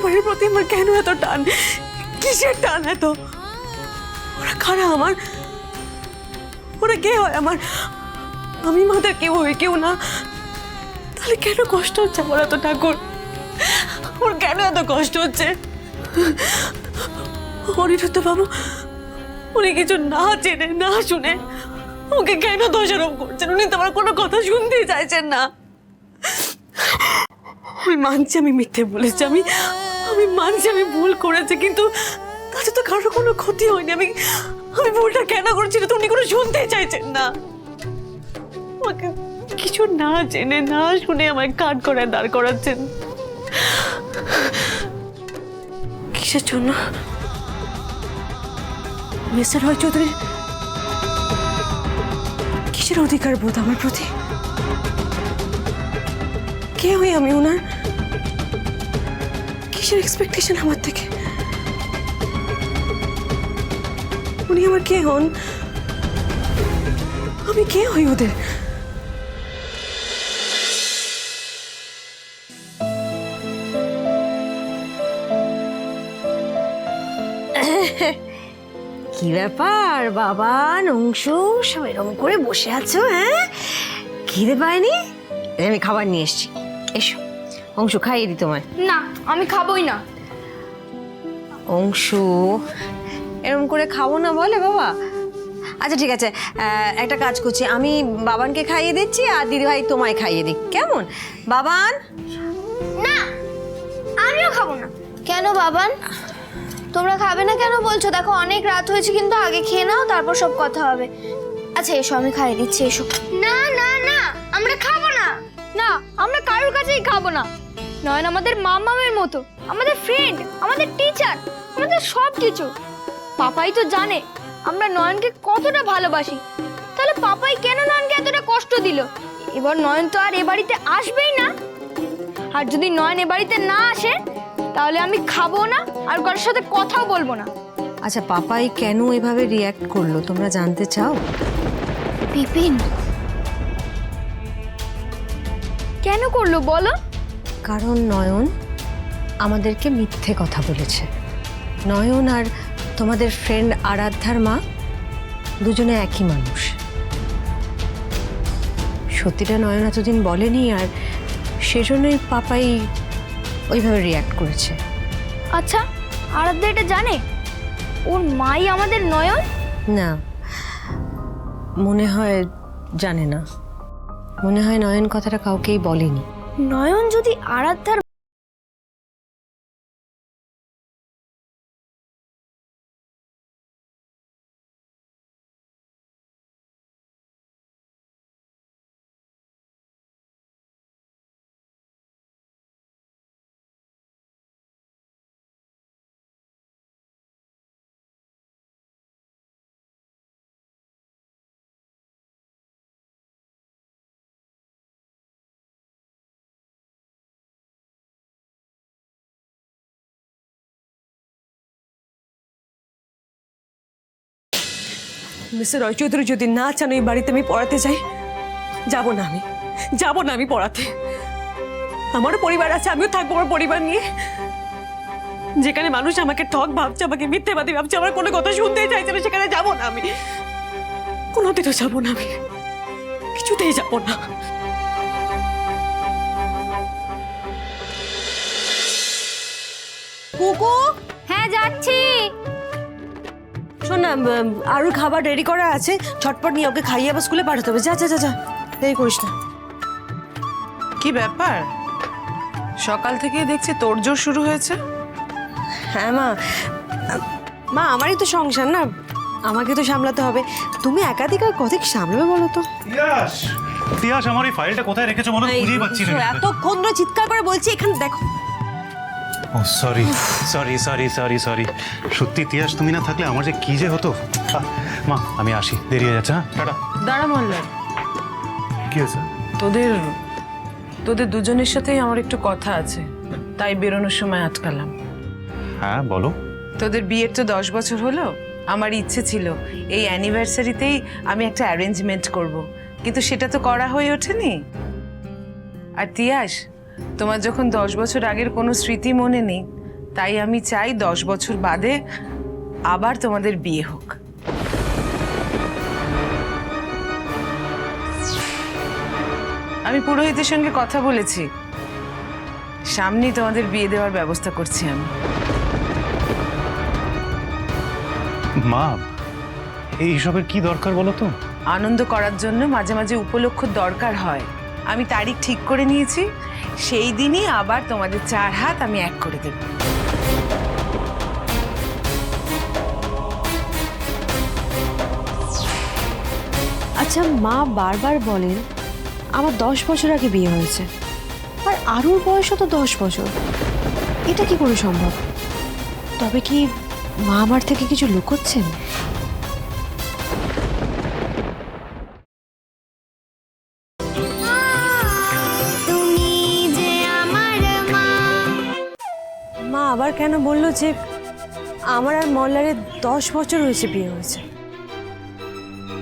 বাড়ির প্রতি আমার কেন এত টান? কিসের টান এত? ওরা কারা আমার? ওরা কে হয় আমার? আমি মাদের কেউ হই কেউ না। তাহলে কেন কষ্ট হচ্ছে আমার এত? ঠাকুর, ওর কেন এত কষ্ট হচ্ছে? অনিরুদ্ধ বাবু উনি কিছু না জেনে না শুনে ওকে কেন দোষারোপ করছেন? উনি তো আমার কোনো কথা শুনতেই চাইছেন না। আমি মানছি আমি মিথ্যে বলেছি, আমি মানছি আমি ভুল করেছি, কিন্তু তাতে তো কারোর কোনো ক্ষতি হয়নি। আমি ভুলটা কেন করছি তো উনি কোনো শুনতেই চাইছেন না। আমাকে কিছু না জেনে না শুনে আমায় কাঠ করে দাঁড় করাচ্ছেন। কিসের জন্য? মিস্টার রায়চৌধুরী কিসের অধিকার বোধ আমার প্রতি? কে হই আমি ওনার? কিসের এক্সপেকটেশন আমার থেকে? উনি আমার কে হন? আমি কে হই ওদের? কি ব্যাপার বাবা, অংশু সব এরকম করে বসে আছো? হ্যাঁ, খিদে পায়নি? আমি খাবার নিয়ে এসছি, এসো। অংশু খাইয়ে দি তোমায়। না, আমি খাবোই না। অংশু এরকম করে খাবো না বলে বাবা? আচ্ছা ঠিক আছে, একটা কাজ করছি, আমি বাবানকে খাইয়ে দিচ্ছি আর দিদিভাই তোমায় খাইয়ে দিই, কেমন? বাবান। না, আমিও খাবো না। কেন বাবান, তোমরা খাবে না কেন বলছো? দেখো অনেক রাত হয়েছে, কিন্তু আগে খেয়ে নাও, তারপর সব কথা হবে। আচ্ছা এসো, আমি খাইয়ে দিচ্ছি, এসো। না না না, আমরা খাবো না। না, আমরা কারোর কাছেই খাবো না। নয়ন আমাদের মামামের মতো, আমাদের ফ্রেন্ড, আমাদের টিচার, আমাদের সব কিছু। পাপাই তো জানে আমরা নয়নকে কতটা ভালোবাসি। তাহলে পাপাই কেন নয়নকে এতটা কষ্ট দিল? এবার নয়ন তো আর এ বাড়িতে আসবেই না। আর যদি নয়ন এ বাড়িতে না আসে তাহলে আমি খাবো না আর কারোর সাথে কথাও বলবো না। আচ্ছা পাপাই কেন এভাবে রিয়াক্ট করলো তোমরা জানতে চাও? বিপিন কেন করলো বলো? কারণ নয়ন আমাদেরকে মিথ্যে কথা বলেছে। নয়ন আর তোমাদের ফ্রেন্ড আরাধ্যার মা দুজনে একই মানুষ। সত্যিটা নয়ন এতদিন বলেনি, আর সেজন্যই পাপাই ওইভাবে রিয়াক্ট করেছে। আচ্ছা আরাধ্যা এটা জানে? ওর মাই আমাদের নয়ন? না, মনে হয় জানে না। মনে হয় নয়ন কথাটা কাউকেই বলেনি। নয়ন যদি আরাধ্যার মিস্টার রায়চৌধুরী যদি না চান এই বাড়িতে আমি পড়াতে যাই, যাব না। আমি যাব না, আমি পড়াতে। আমারও পরিবার আছে, আমিও থাকবো আমার পরিবার নিয়ে। যেখানে মানুষ আমাকে ঠক ভাবছে, আমাকে মিথ্যেবাদী ভাবছে, আমার কোনো কথা শুনতেই চাইছে না, সেখানে যাব না আমি। কোনোদিনও যাব না, আমি কিছুতেই যাব না। কুকু, হ্যাঁ যাচ্ছি। শোন না, আরো খাবার রেডি করা আছে, ঝটপট নিয়ে ওকে খাইয়ে আবার স্কুলে পাঠাতে হবে। যা যা যা যা, দেরি করিস না। কি ব্যাপার, সকাল থেকে দেখছি তোড়জোড় শুরু হয়েছে? হ্যাঁ মা, মা আমারই তো সংসার না, আমাকে তো সামলাতে হবে। তুমি একাধিক আর কদিক সামলাবে বলো তো? তিয়াস, তিয়াস, আমার এই ফাইলটা কোথায় রেখেছো বলো, খুঁজেই পাচ্ছি না। এতক্ষণ ধরে চিৎকার করে বলছি, এখানে দেখো। ও sorry sorry sorry sorry sorry, সত্যি তিয়াস তুমি না থাকলে আমার যে কি যে হতো। মা আমি আসি, দেরি হয়ে যাচ্ছে। হ্যাঁ টাটা। দাঁড়া মল্লার, কি হয়েছে? তোদের দুজনের সাথেই আমার একটু কথা আছে, তাই বেরোনোর সময় আটকালাম। হ্যাঁ বলো। তোদের বিয়ের তো 10 বছর হলো। আমার ইচ্ছে ছিল এই অ্যানিভার্সারিতেই আমি একটা অ্যারেঞ্জমেন্ট করব, কিন্তু সেটা তো করা হয়ে ওঠেনি। আর তিয়াস, তোমার যখন 10 বছর আগের কোনো স্মৃতি মনে নেই, তাই আমি চাই 10 বছর বাদে আবার তোমাদের বিয়ে হোক। আমি পুরোহিতের সঙ্গে কথা বলেছি, সামনেই তোমাদের বিয়ে দেওয়ার ব্যবস্থা করছি আমি। মা, এইসবের কি দরকার বলো তো? আনন্দ করার জন্য মাঝে মাঝে উপলক্ষ দরকার হয়। আমি তারিখ ঠিক করে নিয়েছি, সেই দিনই আবার তোমাদের 4 হাত আমি এক করে দেব। আচ্ছা, মা বারবার বলেন আমার 10 বছর আগে বিয়ে হয়েছে, আর আরুর বয়সও তো 10 বছর। এটা কি করে সম্ভব? তবে কি মা আমার থেকে কিছু লুকোচ্ছেন? মা আবার কেন বললো যে আমার আর মল্লারের 10 বছর হয়েছে বিয়ে হয়েছে,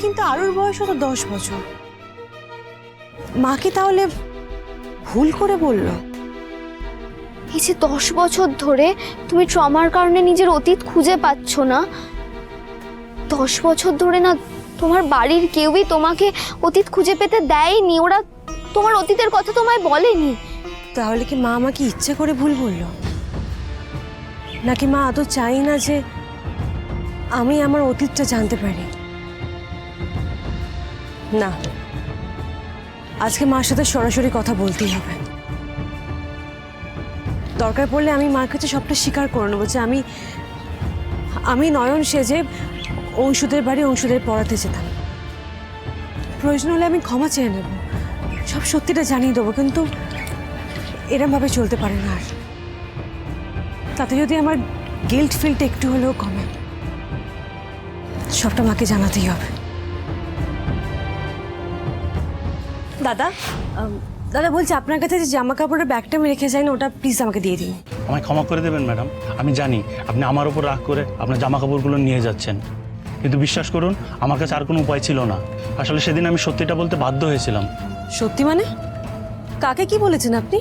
কিন্তু আরুর বয়সও তো 10 বছর। মা কি তাহলে ভুল করে বলল? এই যে 10 বছর ধরে তুমি ট্রমার কারণে নিজের অতীত খুঁজে পাচ্ছ না, 10 বছর ধরে না তোমার বাড়ির কেউই তোমাকে অতীত খুঁজে পেতে দেয়নি, ওরা তোমার অতীতের কথা তোমায় বলেনি। তাহলে কি মা আমাকে ইচ্ছে করে ভুল বলল, নাকি মা আদৌ চাই না যে আমি আমার অতীতটা জানতে পারি? না, আজকে মার সাথে সরাসরি কথা বলতেই হবে। দরকার পড়লে আমি মার কাছে সবটা স্বীকার করে নেবো যে আমি নয়ন সেজে অংশুদের বাড়ি অংশুদের পড়াতে যেতাম। প্রয়োজন হলে আমি ক্ষমা চেয়ে নেব, সব সত্যিটা জানিয়ে দেবো, কিন্তু এরমভাবে চলতে পারে না। আর তাতে যদি আমার গিল্ট ফিলটা একটু হলেও কমে, সবটা মাকে জানাতেই হবে। দাদা, দাদা বলছি আপনার কাছে যে জামা কাপড়ের ব্যাগটা আমি রেখে যাই না, ওটা প্লিজ আমাকে দিয়ে দিন। আমায় ক্ষমা করে দেবেন ম্যাডাম। আমি জানি আপনি আমার উপর রাগ করে আপনার জামা কাপড়গুলো নিয়ে যাচ্ছেন, কিন্তু বিশ্বাস করুন আমার কাছে আর কোনো উপায় ছিল না। আসলে সেদিন আমি সত্যিটা বলতে বাধ্য হয়েছিলাম। সত্যি মানে? কাকে কি বলেছেন আপনি?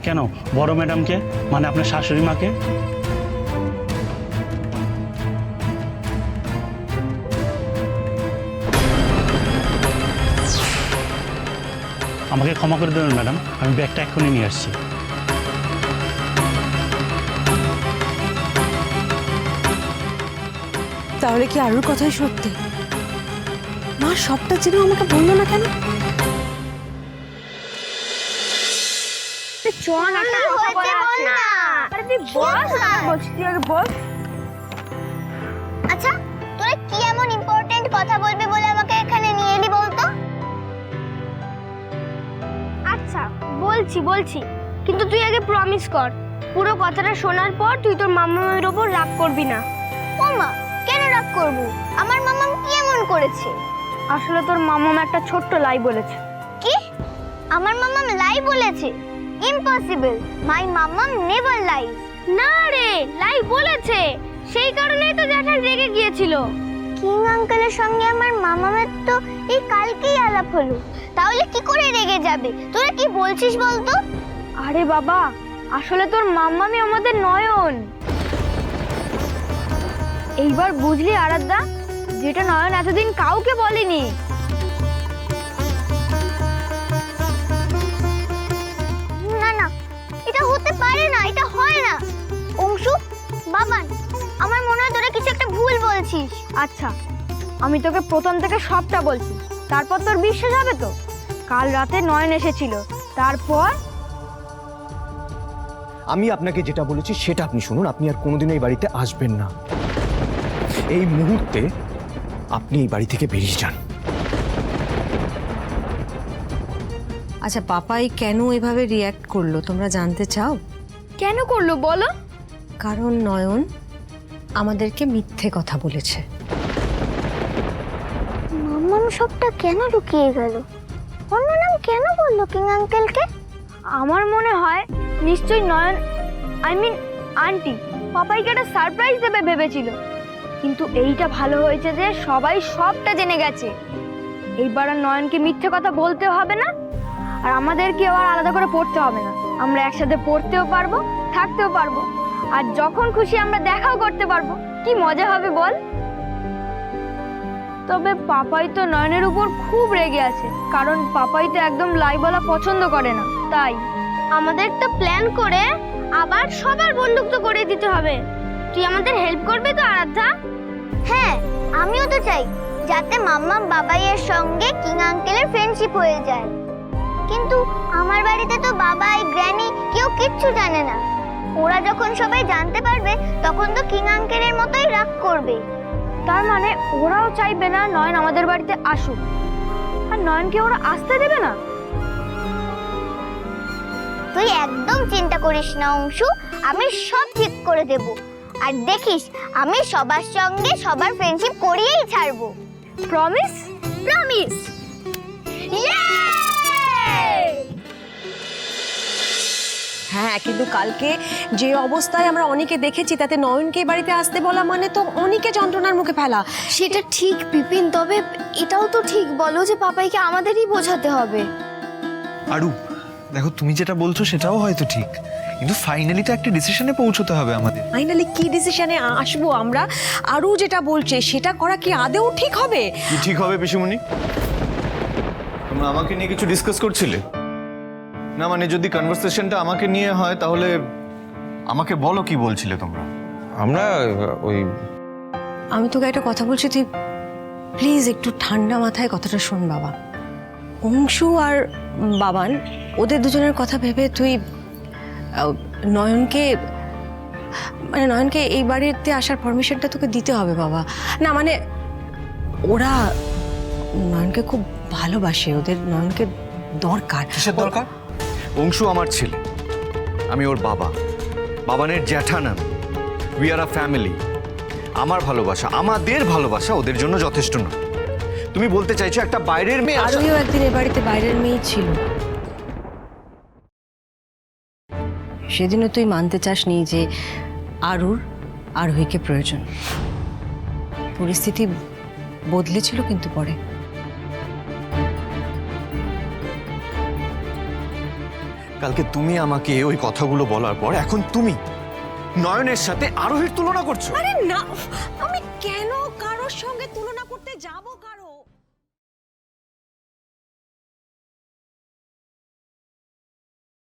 কেন, বড় ম্যাডামকে, মানে আপনার শাশুড়ি মাকে। আমাকে ক্ষমা করে দেবেন ম্যাডাম, আমি ব্যাগটা এক্ষুনি নিয়ে আসছি। তাহলে কি আরুর কথাই সত্যি? মা সবটা জেনে আমাকে বললো না কেন? আচ্ছা, তোরা কি এমন ইম্পর্টেন্ট কথা বলবি বলে আমাকে এখানে নিয়ে এলি বলতো? আচ্ছা বলছি, কিন্তু তুই আগে প্রমিস কর পুরো কথাটা শোনার পর তুই তোর মামামের ওপর রাগ করবি না। ও মা, কেন রাগ করব? আমার মামাম কি এমন করেছে? আসলে তোর মামাম একটা ছোট্ট লাই বলেছে। কি? আমার মামাম লাই বলেছে? ইম্পসিবল, মাই মামাম নেভার লাইজ। না রে, লাই বলেছে, সেই কারণেই তো জ্যাঠা রেগে গিয়েছিল। কিং আঙ্কেলের সঙ্গে আমার মামামের তো এই কালকেই আলাপ হলো, তাহলে কি করে রেগে যাবে? তোরা কি বলছিস বলতো? আরে বাবা, আসলে তোর মাম্মামি আমাদের নয়ন। এইবার বুঝলি আরাধ্যা, যেটা নয়ন এতদিন কাউকে বলেনি। না না, এটা হতে পারে না, এটা হয় না। অংশু, বাবান, আমার মনে হয় তোরা কিছু একটা ভুল বলছিস। আচ্ছা, আমি তোকে প্রথম থেকে সবটা বলছি, তারপর তোর বিশ্বাস হবে তো? কাল রাতে নয়ন এসেছিল, তারপর আমি আপনাকে যেটা বলেছি সেটা আপনি শুনুন। আপনি আর কোনোদিন এই বাড়িতে আসবেন না। এই মুহূর্তে আপনি এই বাড়ি থেকে বেরিয়ে যান। আচ্ছা, পাপাই কেন এভাবে রিয়্যাক্ট করলো তোমরা জানতে চাও? কেন করলো বলো? কারণ নয়ন আমাদেরকে মিথ্যে কথা বলেছে। মাম্মাম সবটা কেন লুকিয়ে গেল? অন্য নাম কেন বললো কিং আঙ্কেলকে? আমার মনে হয় নিশ্চয়ই নয়ন, আন্টি পাপাইকে একটা সারপ্রাইজ দেবে ভেবেছিল, কিন্তু এইটা ভালো হয়েছে যে সবাই সবটা জেনে গেছে। এইবার আর নয়নকে মিথ্যে কথা বলতে হবে না, আর আমাদেরকে আর আলাদা করে পড়তে হবে না। আমরা একসাথে পড়তেও পারবো, থাকতেও পারবো। আর যখন খুশি আমরা দেখাও করতে পারবো। কি মজা হবে বল। তবে পাপাই তো নয়নের উপর খুব রেগে আছে, কারণ পাপাই তো একদম লাই বলা পছন্দ করে না। তাই আমাদের একটা প্ল্যান করে আবার সবার বন্ধুত্ব করে দিতে হবে। তুই আমাদের হেল্প করবি তো আরাধ্যা? হ্যাঁ, আমিও তো চাই যাতে মাম্মা বাবাইয়ের সঙ্গে কিং আঙ্কেলের ফ্রেন্ডশিপ হয়ে যায়। কিন্তু আমার বাড়িতে তো বাবাই গ্র্যানি কেউ কিচ্ছু জানে না। ওরা যখন সবাই জানতে পারবে তখন তো কিং আঙ্কেলের মতোই রাগ করবে। তার মানে ওরাও চাইবে না নয়ন আমাদের বাড়িতে আসুক, আর নয়নকে ওরা আসতে দেবে না। তুই একদম চিন্তা করিস না অংশু, আমি সব ঠিক করে দেব। আর দেখিস আমি সবার সঙ্গে সবার ফ্রেন্ডশিপ করিয়েই ছাড়বো। প্রমিস? প্রমিস। হ্যাঁ, কিন্তু কালকে যে অবস্থায় আমরা অনেকে দেখেছি তাতে নয়নকে বাড়িতে আসতে বলা মানে তো অনেকে যন্ত্রণার মুখে ফেলা। সেটা ঠিক বিপিন, তবে এটাও তো ঠিক বলো যে পাপাইকে আমাদেরই বোঝাতে হবে। আরু দেখো, তুমি যেটা বলছো সেটাও হয়তো ঠিক, কিন্তু ফাইনালি তো একটা ডিসিশনে পৌঁছতে হবে আমাদের। ফাইনালি কি ডিসিশনে আসবো আমরা? আরও যেটা বলছে সেটা করা কি আদেও ঠিক হবে? কি ঠিক হবে পিসিমণি? তোমরা আমাকে নিয়ে কিছু ডিসকাস করছিলে না? মানে যদি কনভারসেশনটা আমাকে নিয়ে হয় তাহলে আমাকে বলো কি বলছিলে তোমরা। আমরা ওই আমি তোকে একটা কথা বলছি, তুই প্লিজ একটু ঠান্ডা মাথায় কথাটা শোন বাবা। অংশু আর বাবান ওদের দুজনের কথা ভেবে তুই নয়নকে এই বাড়িতে আসার পারমিশনটা তোকে দিতে হবে বাবা। না মানে ওরা নয়নকে খুব ভালোবাসে, ওদের নয়নকে দরকার। কিসের দরকার? অংশু আমার ছেলে, আমি ওর বাবা, বাবানের জ্যাঠান আমি। We are a family. আমার ভালোবাসা, আমাদের ভালোবাসা ওদের জন্য যথেষ্ট না। তুমি বলতে চাইছো একটা বাইরের মেয়ে আসা? আরোহিও একদিন এ বাড়িতে বাইরের মেয়ে ছিল, সেদিনও তুই মানতে চাসনি যে আরোহীকে প্রয়োজন। পরিস্থিতি বদলেছিল কিন্তু পরে। কালকে তুমি আমাকে ওই কথাগুলো বলার পর এখন তুমি নয়নের সাথে আরোহীর তুলনা করছো। আরে না, আমি কেন কারোর সঙ্গে তুলনা করতে যাব?